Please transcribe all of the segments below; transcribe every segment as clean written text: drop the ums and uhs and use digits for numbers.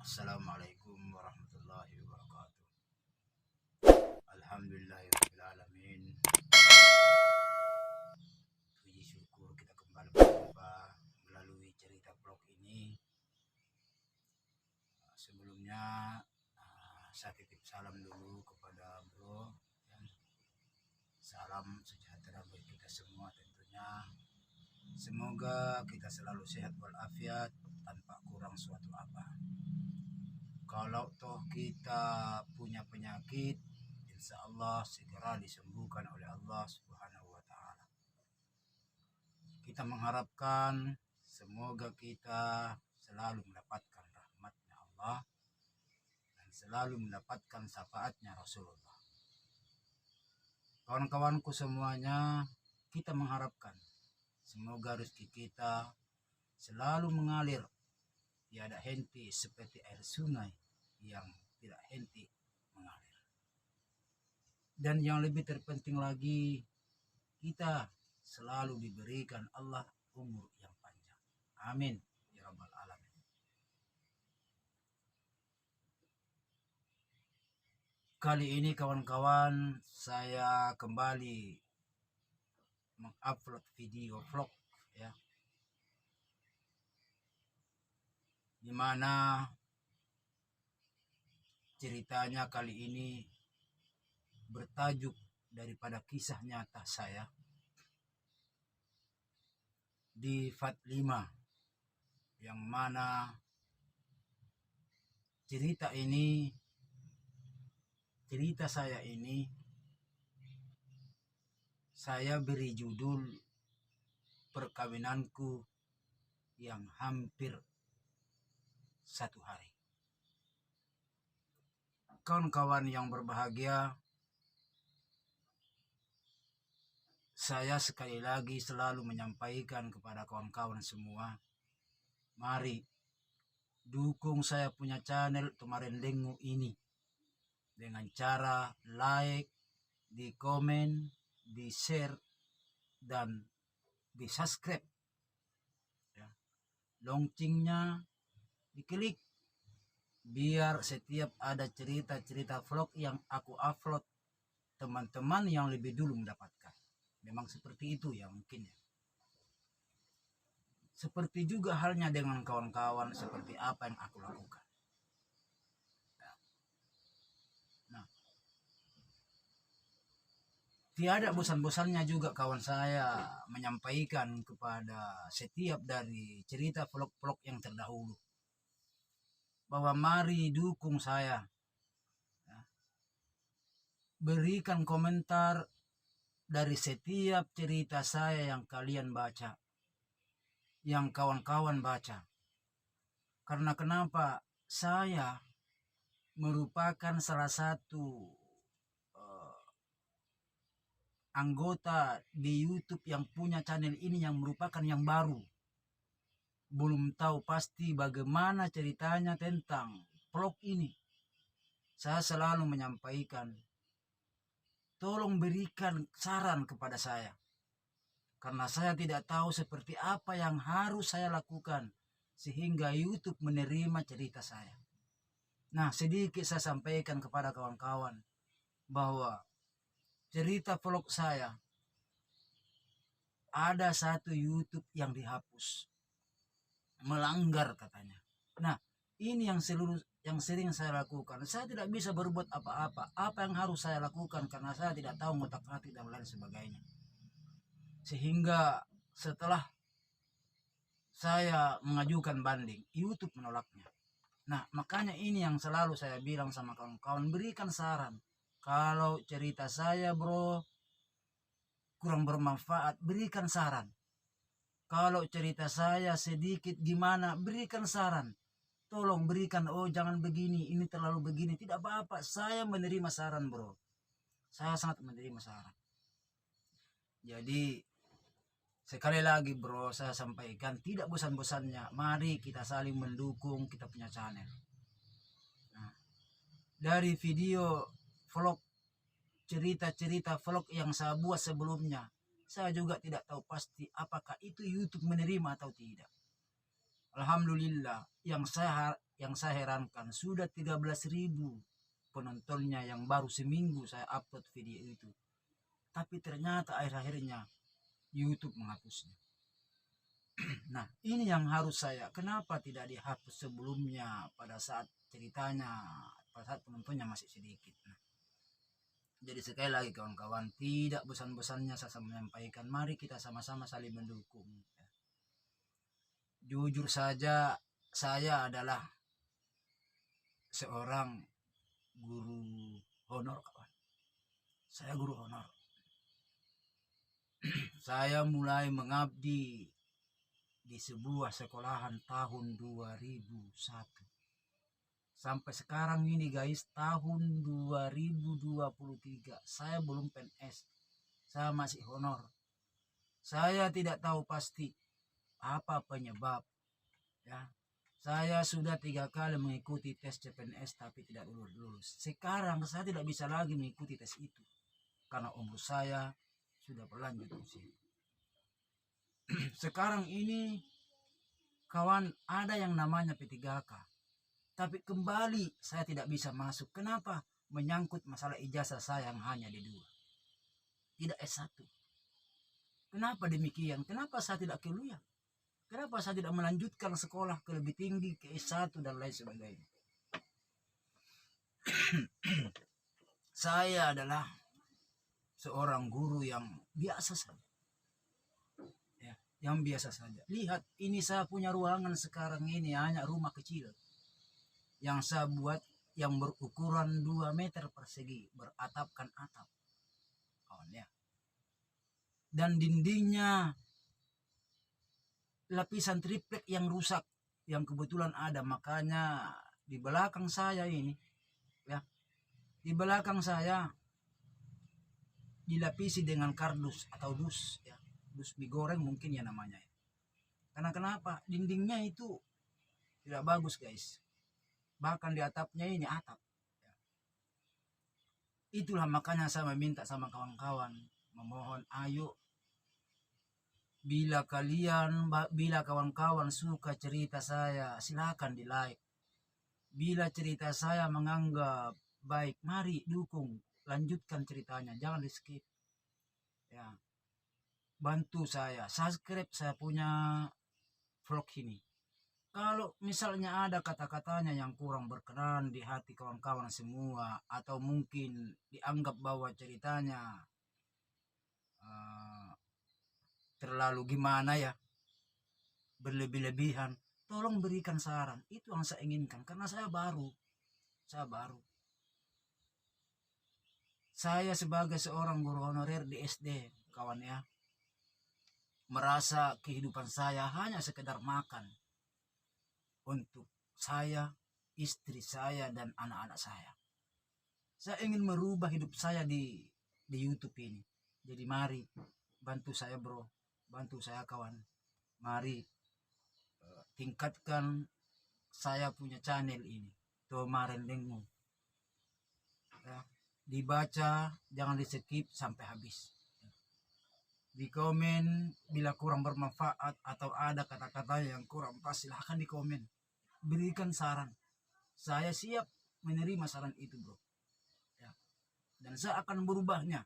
Assalamualaikum warahmatullahi wabarakatuh. Alhamdulillahirrahmanirrahim. Puji syukur kita kembali berjumpa melalui cerita vlog ini. Sebelumnya saya titip salam dulu kepada bro. Salam sejahtera bagi kita semua tentunya. Semoga kita selalu sehat walafiat tanpa kurang suatu apa. Kalau toh kita punya penyakit, insya Allah segera disembuhkan oleh Allah Subhanahu wa Ta'ala. Kita mengharapkan semoga kita selalu mendapatkan rahmatnya Allah dan selalu mendapatkan syafaatnya Rasulullah. Kawan-kawanku semuanya, kita mengharapkan semoga rezeki kita selalu mengalir, tiada henti seperti air sungai yang tidak henti mengalir. Dan yang lebih terpenting lagi, kita selalu diberikan Allah umur yang panjang. Amin ya rabbal alamin. Kali ini kawan-kawan, saya kembali mengupload video vlog ya, dimana ceritanya kali ini bertajuk daripada kisah nyata saya di FAT 5, yang mana cerita saya ini saya beri judul perkawinanku yang hampir 1 hari. Kawan-kawan yang berbahagia, saya sekali lagi selalu menyampaikan kepada kawan-kawan semua, mari dukung saya punya channel Tumarendengu ini dengan cara like, di komen, di share, dan di subscribe ya. Loncengnya diklik biar setiap ada cerita-cerita vlog yang aku upload, teman-teman yang lebih dulu mendapatkan. Memang seperti itu ya mungkin ya. Seperti juga halnya dengan kawan-kawan, seperti apa yang aku lakukan. Nah, tiada bosan-bosannya juga kawan saya menyampaikan kepada setiap dari cerita vlog-vlog yang terdahulu bahwa mari dukung saya ya. Berikan komentar dari setiap cerita saya yang kalian baca, yang kawan-kawan baca. Karena kenapa? Saya merupakan salah satu anggota di YouTube yang punya channel ini, yang merupakan yang baru. Belum tahu pasti bagaimana ceritanya tentang vlog ini. Saya selalu menyampaikan, tolong berikan saran kepada saya. Karena saya tidak tahu seperti apa yang harus saya lakukan sehingga YouTube menerima cerita saya. Nah, sedikit saya sampaikan kepada kawan-kawan bahwa cerita vlog saya ada satu YouTube yang dihapus, melanggar katanya. Nah, ini yang sering saya lakukan. Saya tidak bisa berbuat apa-apa. Apa yang harus saya lakukan karena saya tidak tahu ngotak-ngatik dan lain sebagainya. Sehingga setelah saya mengajukan banding, YouTube menolaknya. Nah, makanya ini yang selalu saya bilang sama kawan-kawan, berikan saran. Kalau cerita saya bro kurang bermanfaat, berikan saran. Kalau cerita saya sedikit gimana, berikan saran. Tolong berikan, oh jangan begini, ini terlalu begini. Tidak apa-apa, saya menerima saran bro. Saya sangat menerima saran. Jadi sekali lagi bro, saya sampaikan tidak bosan-bosannya, mari kita saling mendukung kita punya channel. Nah, dari video vlog, cerita-cerita vlog yang saya buat sebelumnya, saya juga tidak tahu pasti apakah itu YouTube menerima atau tidak. Alhamdulillah, yang saya yang saya herankan sudah 13.000 penontonnya yang baru seminggu saya upload video itu. Tapi ternyata akhir-akhirnya YouTube menghapusnya. Nah, ini yang harus saya, kenapa tidak dihapus sebelumnya pada saat ceritanya, pada saat penontonnya masih sedikit. Nah, jadi sekali lagi kawan-kawan, tidak bosan-bosannya saya menyampaikan, mari kita sama-sama saling mendukung. Jujur saja, saya adalah seorang guru honor, kawan. Saya guru honor. Saya mulai mengabdi di sebuah sekolahan tahun 2001. Sampai sekarang ini guys, tahun 2023, saya belum PNS. Saya masih honor. Saya tidak tahu pasti apa penyebab. Ya, saya sudah 3 kali mengikuti tes CPNS tapi tidak lulus. Sekarang saya tidak bisa lagi mengikuti tes itu karena umur saya sudah berlanjut usia. Sekarang ini kawan, ada yang namanya P3K. Tapi kembali saya tidak bisa masuk. Kenapa? Menyangkut masalah ijazah saya yang hanya D2. Tidak S1. Kenapa demikian? Kenapa saya tidak kuliah? Kenapa saya tidak melanjutkan sekolah ke lebih tinggi, ke S1 dan lain sebagainya? Saya adalah seorang guru yang biasa saja. Yang biasa saja. Lihat, ini saya punya ruangan sekarang ini hanya rumah kecil yang saya buat yang berukuran 2 meter persegi, beratapkan atap, kawan ya. Dan dindingnya lapisan triplek yang rusak, yang kebetulan ada, makanya di belakang saya ini, ya, di belakang saya dilapisi dengan kardus atau dus, ya. Dus mie goreng mungkin ya namanya. Karena kenapa? Dindingnya itu tidak bagus guys. Bahkan di atapnya ini atap. Ya. Itulah makanya saya meminta sama kawan-kawan, memohon ayo, bila kawan-kawan suka cerita saya, silakan di like. Bila cerita saya menganggap baik, mari dukung, lanjutkan ceritanya, jangan di skip. Ya. Bantu saya, subscribe saya punya vlog ini. Kalau misalnya ada kata-katanya yang kurang berkenan di hati kawan-kawan semua, atau mungkin dianggap bahwa ceritanya terlalu gimana ya, berlebih-lebihan, tolong berikan saran. Itu yang saya inginkan, karena saya baru. Saya sebagai seorang guru honorer di SD, kawan ya, merasa kehidupan saya hanya sekedar makan untuk saya, istri saya, dan anak-anak saya. Saya ingin merubah hidup saya di YouTube ini. Jadi mari bantu saya bro, bantu saya kawan. Mari tingkatkan saya punya channel ini. Tomaren Dengu. Ya, dibaca, jangan di skip sampai habis. Di komen bila kurang bermanfaat atau ada kata-kata yang kurang pas, silahkan di komen. Berikan saran. Saya siap menerima saran itu bro. Ya. Dan saya akan berubahnya.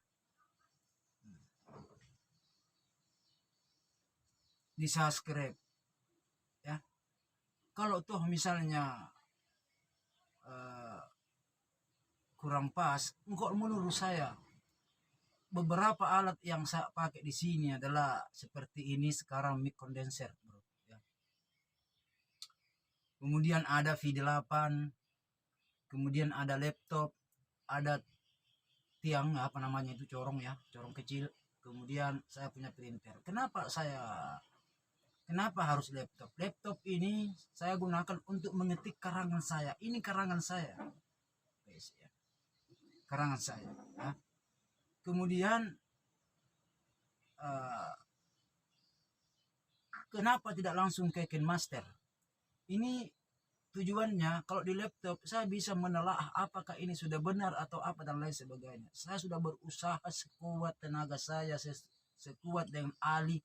Di subscribe. Ya. Kalau toh misalnya kurang pas, engkau menurut saya beberapa alat yang saya pakai di sini adalah seperti ini sekarang, mic condenser bro. Ya. Kemudian ada V8, kemudian ada laptop, ada tiang apa namanya itu, corong ya, corong kecil. Kemudian saya punya printer. Kenapa harus laptop? Laptop ini saya gunakan untuk mengetik karangan saya. Ini karangan saya, guys ya. Karangan saya. Ya. Kemudian kenapa tidak langsung ke KineMaster? Ini tujuannya kalau di laptop saya bisa menelaah apakah ini sudah benar atau apa dan lain sebagainya. Saya sudah berusaha sekuat tenaga saya, sekuat dengan ali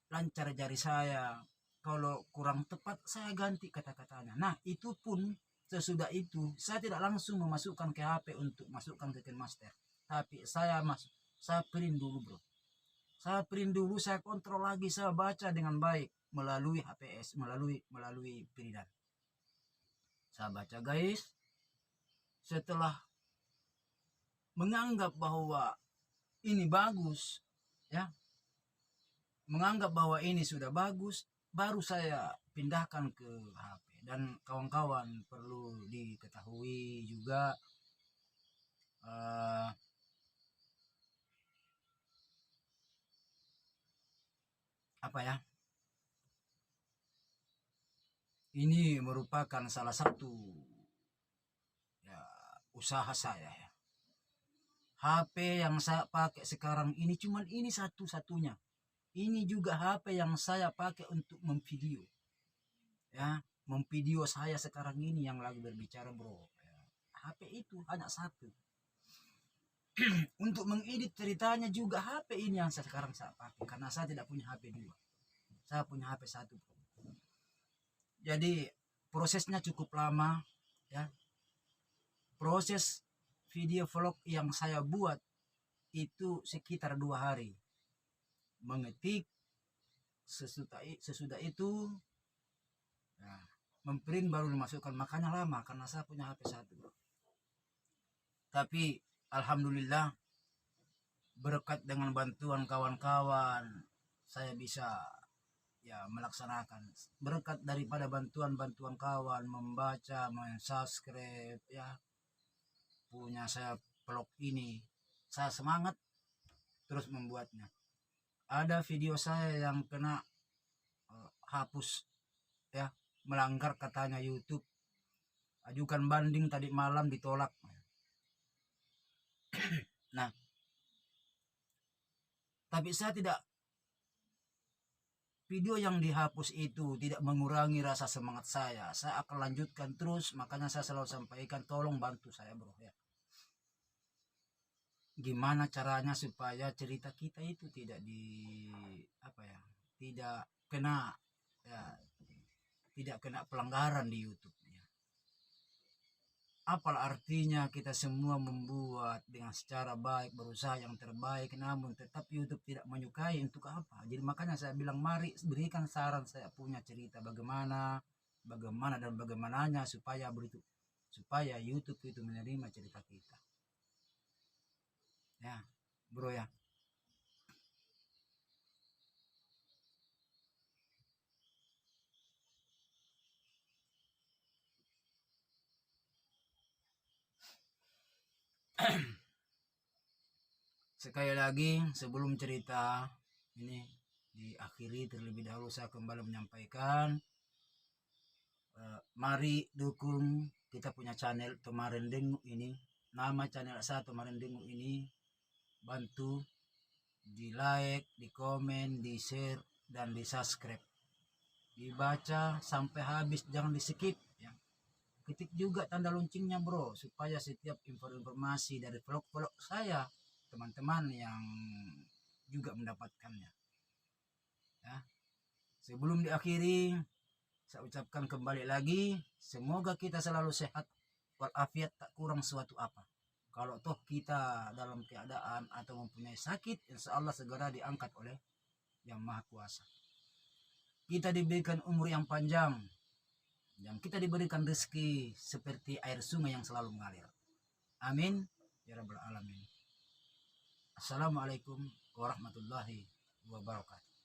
lancar jari saya, kalau kurang tepat saya ganti kata-katanya. Nah itu pun sesudah itu saya tidak langsung memasukkan ke HP untuk masukkan ke KineMaster, tapi saya print dulu bro. Saya print dulu, saya kontrol lagi, saya baca dengan baik melalui HPS, melalui printer. Saya baca guys, setelah menganggap bahwa ini bagus, ya, menganggap bahwa ini sudah bagus, baru saya pindahkan ke HP. Dan kawan-kawan perlu diketahui juga, apa ya, ini merupakan salah satu ya, usaha saya ya. HP yang saya pakai sekarang ini cuman ini satu-satunya. Ini juga HP yang saya pakai untuk memvideo. Ya, memvideo saya sekarang ini yang lagi berbicara bro. Ya, HP itu hanya satu. Untuk mengedit ceritanya juga HP ini yang sekarang saya pakai, karena saya tidak punya HP dua. Saya punya HP satu bro. Jadi prosesnya cukup lama ya. Proses video vlog yang saya buat itu sekitar 2 hari. Mengetik, sesudah itu ya, memprint baru dimasukkan. Makanya lama karena saya punya HP satu bro. Tapi alhamdulillah berkat dengan bantuan kawan-kawan saya bisa ya melaksanakan. Berkat daripada bantuan kawan, membaca, mensubscribe ya, punya saya vlog ini, saya semangat terus membuatnya. Ada video saya yang kena hapus ya, melanggar katanya YouTube, ajukan banding tadi malam ditolak. Nah tapi saya tidak, video yang dihapus itu tidak mengurangi rasa semangat saya akan lanjutkan terus. Makanya saya selalu sampaikan, tolong bantu saya bro ya, gimana caranya supaya cerita kita itu tidak tidak kena ya, tidak kena pelanggaran di YouTube ya. Apa artinya kita semua membuat dengan secara baik, berusaha yang terbaik, namun tetap YouTube tidak menyukai, untuk apa? Jadi makanya saya bilang mari berikan saran, saya punya cerita bagaimana dan bagaimananya supaya YouTube itu menerima cerita kita. Ya, bro ya. Sekali lagi sebelum cerita ini diakhiri, terlebih dahulu saya kembali menyampaikan, mari dukung kita punya channel Tomarendengu ini. Nama channel saya Tomarendengu ini. Bantu di like, di komen, di share, dan di subscribe. Dibaca sampai habis, jangan di skip ya. Ketik juga tanda loncengnya bro, supaya setiap informasi dari vlog-vlog saya teman-teman yang juga mendapatkannya ya. Sebelum diakhiri, saya ucapkan kembali lagi, semoga kita selalu sehat walafiat, tak kurang suatu apa. Kalau toh kita dalam keadaan atau mempunyai sakit, insya Allah segera diangkat oleh Yang Maha Kuasa. Kita diberikan umur yang panjang, dan kita diberikan rezeki seperti air sungai yang selalu mengalir. Amin ya rabbal alamin. Assalamualaikum warahmatullahi wabarakatuh.